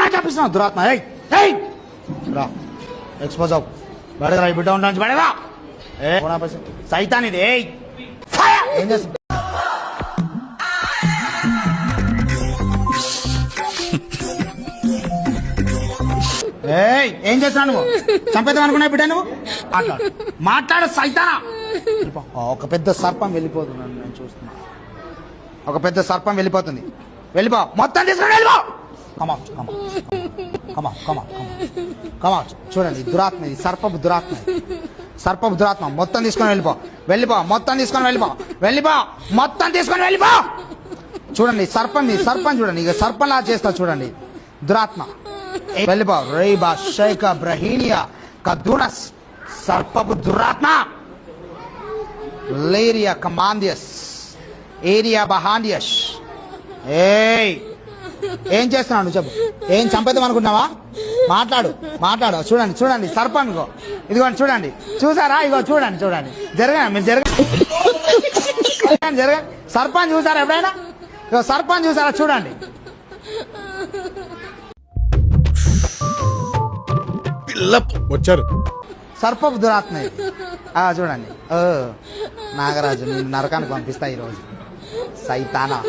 చెప్పిస్తున్నావు దురాత్మ ఎక్స్పోజ్ అవు బడరా బిడ్డ ఉండాలి బడరా సైతాన్ ఇది ఏం చేస్తా ఏం చేస్తాను నువ్వు చంపేద్దాం అనుకున్నా బిడ్డ నువ్వు మాట్లాడు సైతానా ఒక పెద్ద సర్పం వెళ్ళిపోతున్నాను నేను చూస్తున్నా ఒక పెద్ద సర్పం వెళ్ళిపోతుంది వెళ్ళిపో మొత్తం తీసుకుని వెళ్ళిపో కమా చూడండి దురాత్మ ఇది సర్పపు దురాత్మ మొత్తం తీసుకొని వెళ్ళిపో మొత్తం తీసుకొని వెళ్ళిపో మొత్తం తీసుకొని వెళ్ళిపో చూడండి సర్పం చూడండి ఇక సర్పంలా చేస్తా చూడండి దురాత్మ వెళ్ళిపో రైబా షైక బ్రహీనియా కదునస్ సర్పపు దురాత్మ లేరియా కమాండియస్ ఏరియా బహాండియస్ ఏం చేస్తున్నావు చెప్పు ఏం చంపేద్దాం అనుకుంటున్నావా మాట్లాడు చూడండి సర్పం ఇదిగోండి చూడండి చూసారా ఇగో చూడండి జరగండి మీరు జరగండి సర్పం చూసారా ఎప్పుడైనా ఇగో సర్పం చూసారా చూడండి వచ్చారు సర్పపు దురాత్మ చూడండి నాగరాజు నేను నరకానికి పంపిస్తా ఈరోజు సైతానా